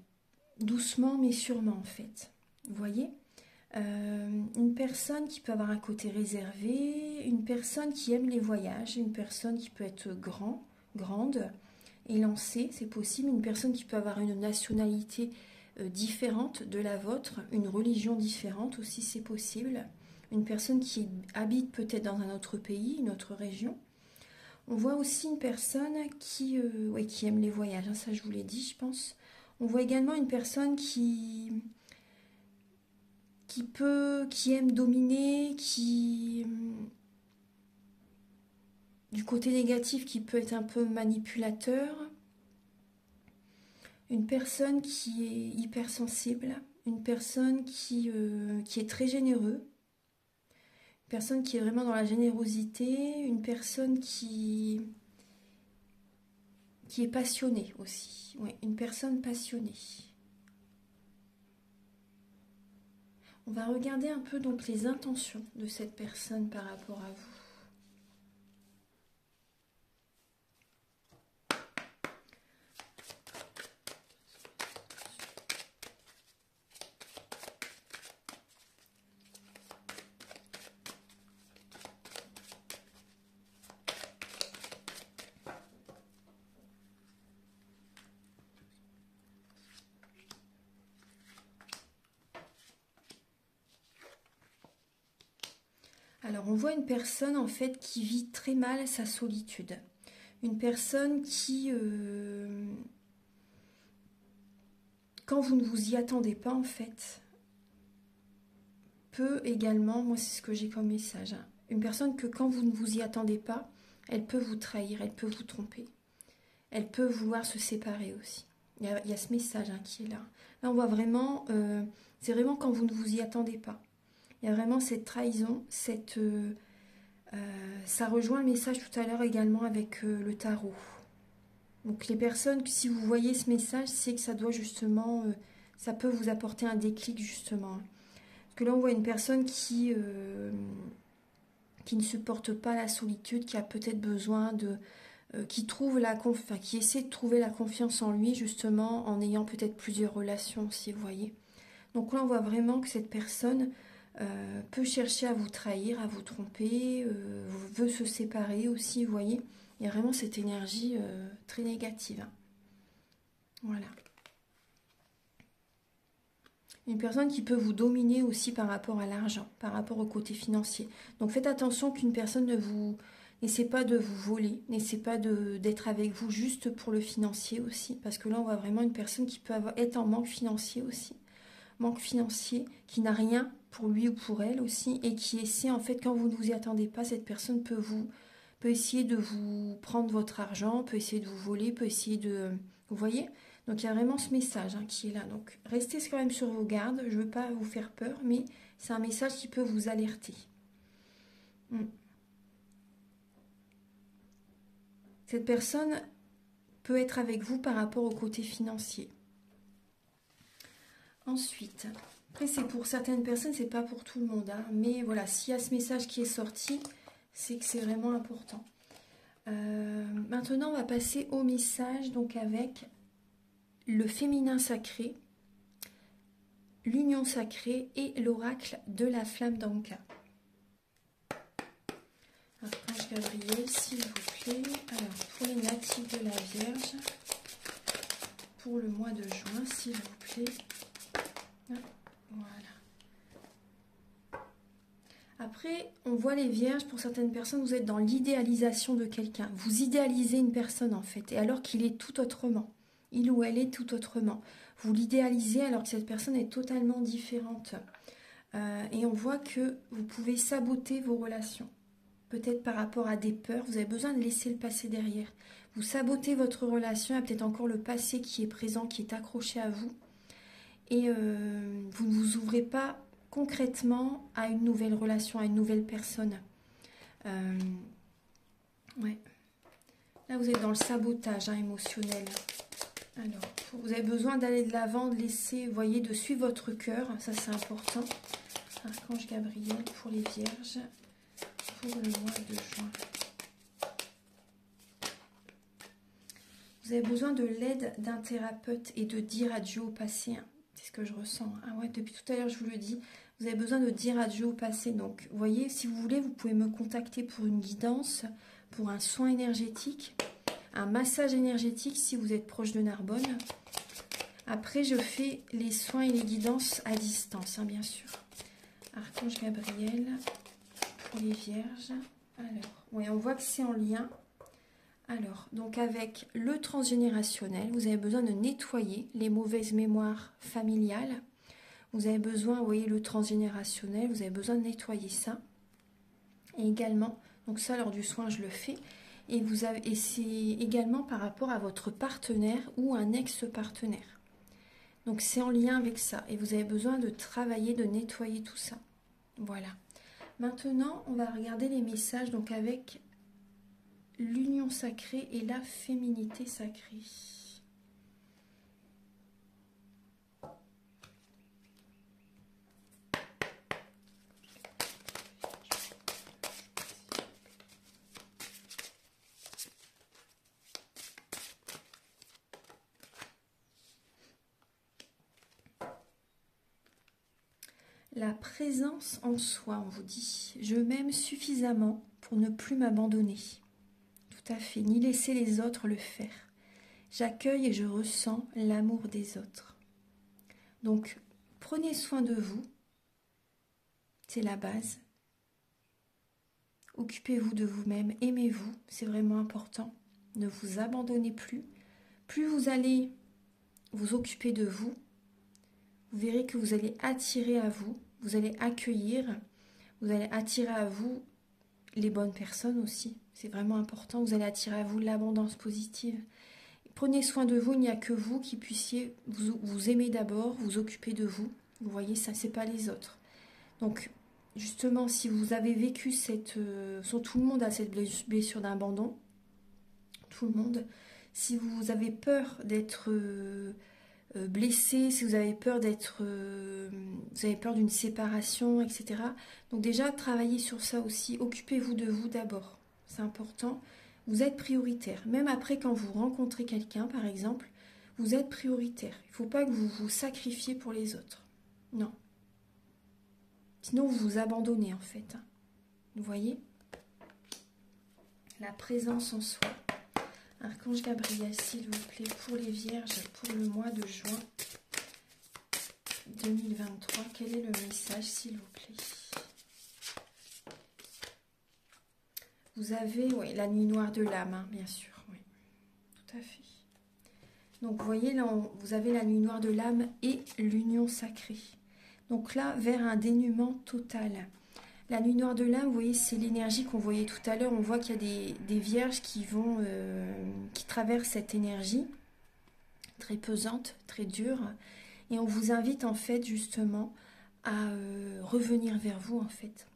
Doucement mais sûrement en fait. Vous voyez, une personne qui peut avoir un côté réservé, une personne qui aime les voyages, une personne qui peut être grande, élancée, c'est possible, une personne qui peut avoir une nationalité différente de la vôtre, une religion différente aussi, c'est possible, une personne qui habite peut-être dans un autre pays, une autre région. On voit aussi une personne qui aime les voyages, hein, ça je vous l'ai dit, je pense. On voit également une personne qui aime dominer, du côté négatif, qui peut être un peu manipulateur. Une personne qui est hypersensible, une personne qui est très généreux, une personne qui est vraiment dans la générosité, une personne qui est passionnée aussi. Ouais, une personne passionnée. On va regarder un peu donc les intentions de cette personne par rapport à vous. Alors on voit une personne en fait qui vit très mal sa solitude. Une personne qui, quand vous ne vous y attendez pas en fait, peut également, moi c'est ce que j'ai comme message, hein, une personne que quand vous ne vous y attendez pas, elle peut vous trahir, elle peut vous tromper. Elle peut vouloir se séparer aussi. Il y a ce message hein, qui est là. Là on voit vraiment, c'est vraiment quand vous ne vous y attendez pas. Il y a vraiment cette trahison, ça rejoint le message tout à l'heure également avec le tarot. Donc les personnes, si vous voyez ce message, c'est que ça doit justement, ça peut vous apporter un déclic justement. Parce que là on voit une personne qui ne supporte pas la solitude, qui a peut-être besoin qui essaie de trouver la confiance en lui justement en ayant peut-être plusieurs relations, si vous voyez. Donc là on voit vraiment que cette personne peut chercher à vous trahir, à vous tromper, veut se séparer aussi, vous voyez. Il y a vraiment cette énergie très négative. Hein. Voilà. Une personne qui peut vous dominer aussi par rapport à l'argent, par rapport au côté financier. Donc faites attention qu'une personne n'essaie pas de vous voler, n'essaie pas d'être avec vous juste pour le financier aussi. Parce que là on voit vraiment une personne qui peut être en manque financier aussi. Manque financier, qui n'a rien pour lui ou pour elle aussi, et qui essaie en fait, quand vous ne vous y attendez pas, cette personne peut essayer de vous prendre votre argent, peut essayer de vous voler, peut essayer de... Vous voyez? Donc il y a vraiment ce message hein, qui est là. Donc restez quand même sur vos gardes, je ne veux pas vous faire peur, mais c'est un message qui peut vous alerter. Cette personne peut être avec vous par rapport au côté financier. Ensuite, après c'est pour certaines personnes, c'est pas pour tout le monde, hein, mais voilà, s'il y a ce message qui est sorti, c'est que c'est vraiment important. Maintenant, on va passer au message, donc avec le féminin sacré, l'union sacrée et l'oracle de la flamme d'Anka. Archange Gabriel, s'il vous plaît. Alors, pour les natifs de la Vierge, pour le mois de juin, s'il vous plaît. Voilà. Après, on voit les Vierges, pour certaines personnes, vous êtes dans l'idéalisation de quelqu'un. Vous idéalisez une personne, en fait, et alors qu'il est tout autrement. Il ou elle est tout autrement. Vous l'idéalisez alors que cette personne est totalement différente. Et on voit que vous pouvez saboter vos relations. Peut-être par rapport à des peurs, vous avez besoin de laisser le passé derrière. Vous sabotez votre relation, il y a peut-être encore le passé qui est présent, qui est accroché à vous. Et vous ne vous ouvrez pas concrètement à une nouvelle relation, à une nouvelle personne. Ouais. Là, vous êtes dans le sabotage émotionnel. Alors, vous avez besoin d'aller de l'avant, de laisser, vous voyez, de suivre votre cœur. Ça, c'est important. Archange Gabriel pour les Vierges, pour le mois de juin. Vous avez besoin de l'aide d'un thérapeute et de dire adieu au passé. C'est ce que je ressens. Ah ouais, depuis tout à l'heure, je vous le dis. Vous avez besoin de dire adieu au passé. Donc, vous voyez, si vous voulez, vous pouvez me contacter pour une guidance, pour un soin énergétique, un massage énergétique si vous êtes proche de Narbonne. Après, je fais les soins et les guidances à distance, bien sûr. Archange Gabriel pour les Vierges. Alors, oui, on voit que c'est en lien. Alors, donc avec le transgénérationnel, vous avez besoin de nettoyer les mauvaises mémoires familiales. Vous avez besoin, vous voyez, le transgénérationnel, vous avez besoin de nettoyer ça. Et également, donc ça, lors du soin, je le fais. Et c'est également par rapport à votre partenaire ou un ex-partenaire. Donc c'est en lien avec ça. Et vous avez besoin de travailler, de nettoyer tout ça. Voilà. Maintenant, on va regarder les messages donc avec l'union sacrée et la féminité sacrée. La présence en soi, on vous dit. Je m'aime suffisamment pour ne plus m'abandonner. Tout à fait, ni laisser les autres le faire. J'accueille et je ressens l'amour des autres. Donc, prenez soin de vous. C'est la base. Occupez-vous de vous-même, aimez-vous, c'est vraiment important. Ne vous abandonnez plus. Plus vous allez vous occuper de vous, vous verrez que vous allez attirer à vous, vous allez accueillir, vous allez attirer à vous les bonnes personnes aussi. C'est vraiment important, vous allez attirer à vous l'abondance positive. Prenez soin de vous, il n'y a que vous qui puissiez vous aimer d'abord, vous occuper de vous. Vous voyez, ça, c'est pas les autres. Donc, justement, si vous avez vécu tout le monde a cette blessure d'abandon, tout le monde. Si vous avez peur d'être blessé, si vous avez peur d'une séparation, etc. Donc déjà, travaillez sur ça aussi. Occupez-vous de vous d'abord. C'est important. Vous êtes prioritaire. Même après, quand vous rencontrez quelqu'un, par exemple, vous êtes prioritaire. Il ne faut pas que vous vous sacrifiez pour les autres. Non. Sinon, vous vous abandonnez, en fait. Vous voyez ? La présence en soi. Archange Gabriel, s'il vous plaît, pour les Vierges, pour le mois de juin 2023. Quel est le message, s'il vous plaît? Vous avez, oui, la nuit noire de l'âme, bien sûr. Oui, tout à fait. Donc, vous voyez, là, vous avez la nuit noire de l'âme et l'union sacrée. Donc là, vers un dénuement total. La nuit noire de l'âme, vous voyez, c'est l'énergie qu'on voyait tout à l'heure. On voit qu'il y a des vierges qui traversent cette énergie très pesante, très dure. Et on vous invite en fait justement à revenir vers vous en fait.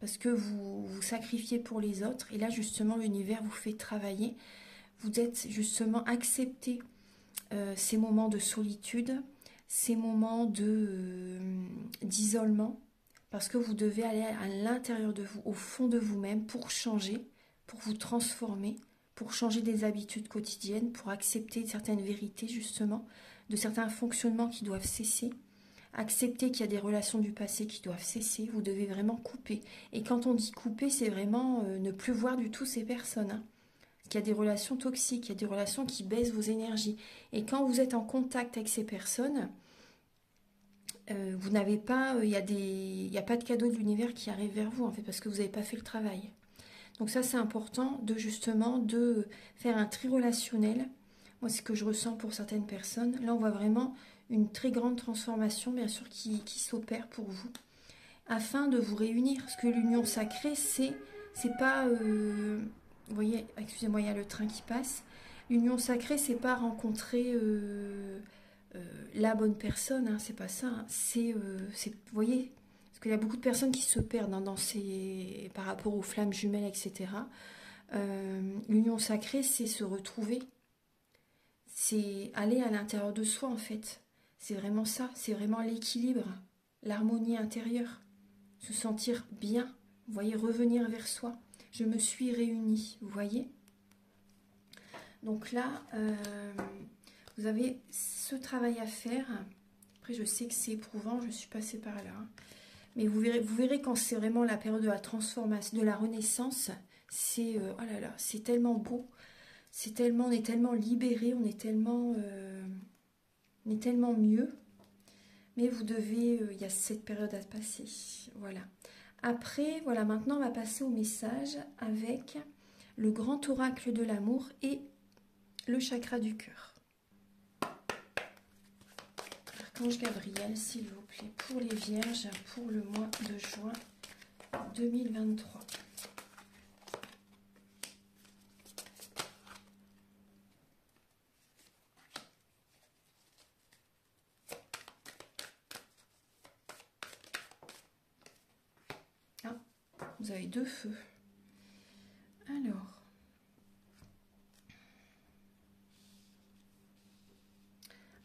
Parce que vous vous sacrifiez pour les autres. Et là justement, l'univers vous fait travailler. Vous êtes justement accepté ces moments de solitude, ces moments d'isolement. Parce que vous devez aller à l'intérieur de vous, au fond de vous-même, pour changer, pour vous transformer, pour changer des habitudes quotidiennes, pour accepter certaines vérités justement, de certains fonctionnements qui doivent cesser, accepter qu'il y a des relations du passé qui doivent cesser, vous devez vraiment couper. Et quand on dit couper, c'est vraiment ne plus voir du tout ces personnes. Hein. Parce qu'il y a des relations toxiques, il y a des relations qui baissent vos énergies. Et quand vous êtes en contact avec ces personnes, vous n'avez pas, il y a pas de cadeau de l'univers qui arrive vers vous en fait, parce que vous n'avez pas fait le travail. Donc ça c'est important de justement de faire un tri relationnel. Moi c'est ce que je ressens pour certaines personnes. Là on voit vraiment une très grande transformation bien sûr qui s'opère pour vous. Afin de vous réunir. Parce que l'union sacrée c'est pas... vous voyez, excusez-moi il y a le train qui passe. L'union sacrée c'est pas rencontrer... la bonne personne, hein, c'est pas ça. Hein, vous voyez, parce qu'il y a beaucoup de personnes qui se perdent hein, par rapport aux flammes jumelles, etc. L'union sacrée, c'est se retrouver, c'est aller à l'intérieur de soi en fait. C'est vraiment ça, c'est vraiment l'équilibre, l'harmonie intérieure, se sentir bien. Vous voyez, revenir vers soi. Je me suis réunie, vous voyez. Donc là, vous avez ce travail à faire. Après, je sais que c'est éprouvant, je suis passée par là. Hein. Mais vous verrez quand c'est vraiment la période de la transformation, de la renaissance, c'est oh là là, c'est tellement beau. On est tellement libéré, on est tellement mieux. Mais vous devez, il y a cette période à passer. Voilà. Après, voilà, maintenant on va passer au message avec le grand oracle de l'amour et le chakra du cœur. Archange Gabriel, s'il vous plaît, pour les vierges, pour le mois de juin 2023. Ah, vous avez deux feux.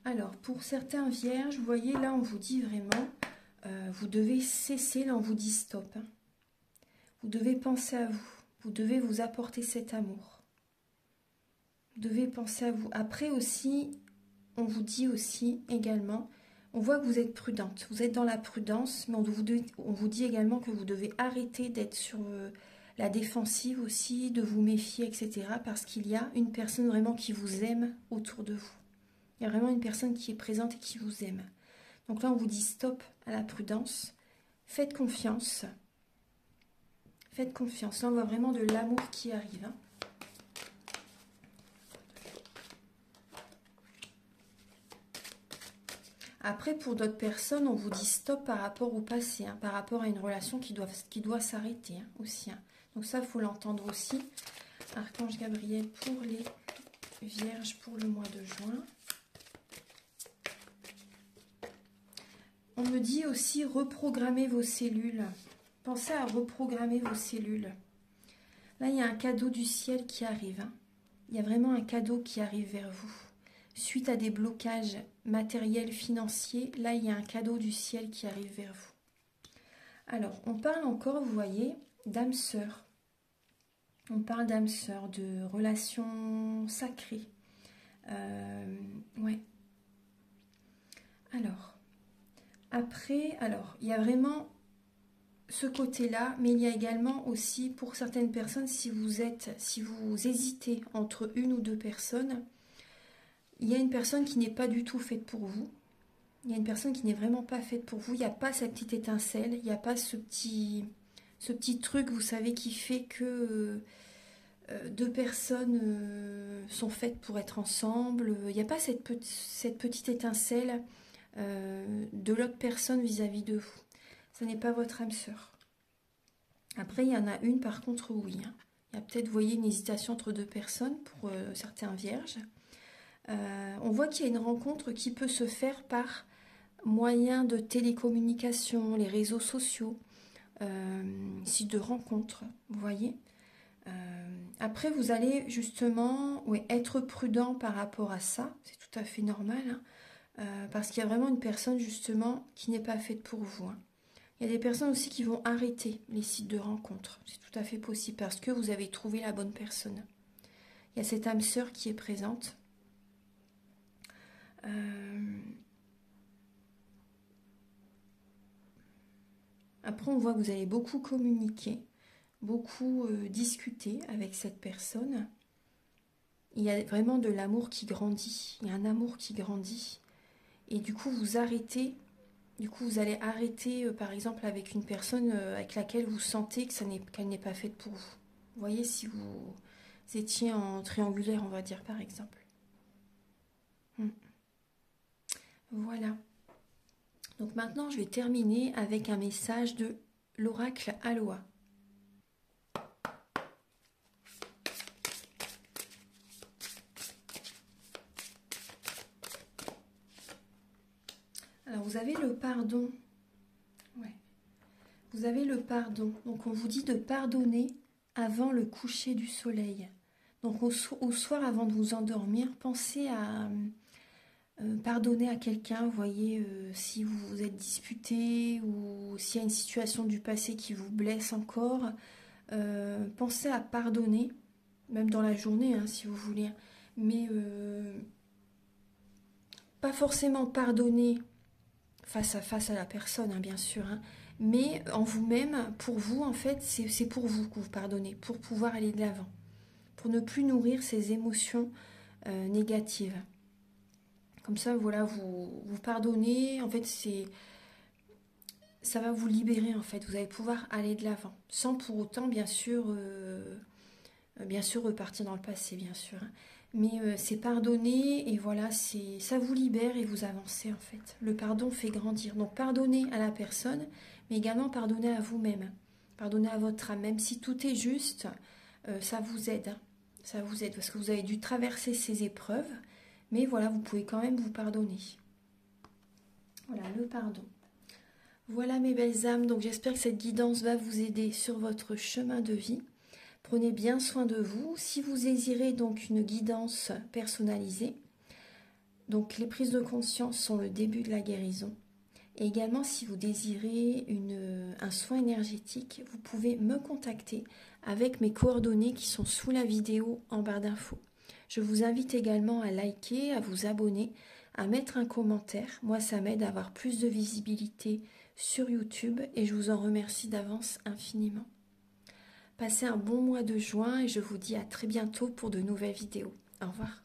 Alors, pour certains vierges, vous voyez, là, on vous dit vraiment, vous devez cesser, là, on vous dit stop. Hein. Vous devez penser à vous. Vous devez vous apporter cet amour. Vous devez penser à vous. Après aussi, on vous dit aussi également, on voit que vous êtes prudente. Vous êtes dans la prudence, mais on vous dit également que vous devez arrêter d'être sur la défensive aussi, de vous méfier, etc. Parce qu'il y a une personne vraiment qui vous aime autour de vous. Il y a vraiment une personne qui est présente et qui vous aime. Donc là, on vous dit stop à la prudence. Faites confiance. Faites confiance. Là, on voit vraiment de l'amour qui arrive. Hein. Après, pour d'autres personnes, on vous dit stop par rapport au passé, hein, par rapport à une relation qui doit s'arrêter hein, aussi. Hein. Donc ça, il faut l'entendre aussi. Archange Gabriel pour les vierges pour le mois de juin. On me dit aussi reprogrammer vos cellules. Pensez à reprogrammer vos cellules. Là, il y a un cadeau du ciel qui arrive. Hein. Il y a vraiment un cadeau qui arrive vers vous. Suite à des blocages matériels, financiers, là, il y a un cadeau du ciel qui arrive vers vous. Alors, on parle encore, vous voyez, d'âme sœur. On parle d'âme sœur, de relations sacrées. Ouais. Alors, après, il y a vraiment ce côté-là, mais il y a également aussi, pour certaines personnes, si vous hésitez entre une ou deux personnes, il y a une personne qui n'est pas du tout faite pour vous. Il y a une personne qui n'est vraiment pas faite pour vous. Il n'y a pas cette petite étincelle, il n'y a pas ce petit truc, vous savez, qui fait que deux personnes sont faites pour être ensemble. Il n'y a pas cette petite étincelle de l'autre personne vis-à-vis de vous. Ce n'est pas votre âme sœur. Après, il y en a une, par contre, oui. Hein. Il y a peut-être, vous voyez, une hésitation entre deux personnes pour certains vierges. On voit qu'il y a une rencontre qui peut se faire par moyen de télécommunication, les réseaux sociaux, sites de rencontres, vous voyez. Après, vous allez justement être prudent par rapport à ça, c'est tout à fait normal, hein, parce qu'il y a vraiment une personne justement qui n'est pas faite pour vous. Hein. Il y a des personnes aussi qui vont arrêter les sites de rencontres, c'est tout à fait possible, parce que vous avez trouvé la bonne personne. Il y a cette âme sœur qui est présente. Après, on voit que vous allez beaucoup communiquer, beaucoup discuter avec cette personne. Il y a vraiment de l'amour qui grandit. Il y a un amour qui grandit. Et du coup, vous arrêtez. Du coup, vous allez arrêter, par exemple, avec une personne avec laquelle vous sentez qu'elle n'est pas faite pour vous. Vous voyez, si vous étiez en triangulaire, on va dire, par exemple. Voilà. Donc maintenant, je vais terminer avec un message de l'oracle Aloha. Alors, vous avez le pardon. Ouais. Vous avez le pardon. Donc, on vous dit de pardonner avant le coucher du soleil. Donc, au soir, avant de vous endormir, pensez à pardonner à quelqu'un. Vous voyez, si vous vous êtes disputé ou s'il y a une situation du passé qui vous blesse encore, pensez à pardonner, même dans la journée, hein, si vous voulez. Mais pas forcément pardonner face à la personne, hein, bien sûr, hein, mais en vous-même, pour vous, en fait, c'est pour vous que vous pardonnez, pour pouvoir aller de l'avant, pour ne plus nourrir ces émotions négatives. Comme ça, voilà, vous pardonnez, en fait, ça va vous libérer, en fait, vous allez pouvoir aller de l'avant, sans pour autant, bien sûr, repartir dans le passé, bien sûr, hein. Mais c'est pardonner et voilà, ça vous libère et vous avancez en fait. Le pardon fait grandir. Donc pardonnez à la personne, mais également pardonnez à vous-même. Pardonnez à votre âme. Même si tout est juste, ça vous aide. Hein. Ça vous aide parce que vous avez dû traverser ces épreuves. Mais voilà, vous pouvez quand même vous pardonner. Voilà, le pardon. Voilà mes belles âmes. Donc j'espère que cette guidance va vous aider sur votre chemin de vie. Prenez bien soin de vous. Si vous désirez donc une guidance personnalisée, donc les prises de conscience sont le début de la guérison. Et également, si vous désirez un soin énergétique, vous pouvez me contacter avec mes coordonnées qui sont sous la vidéo en barre d'infos. Je vous invite également à liker, à vous abonner, à mettre un commentaire. Moi, ça m'aide à avoir plus de visibilité sur YouTube et je vous en remercie d'avance infiniment. Passez un bon mois de juin et je vous dis à très bientôt pour de nouvelles vidéos. Au revoir.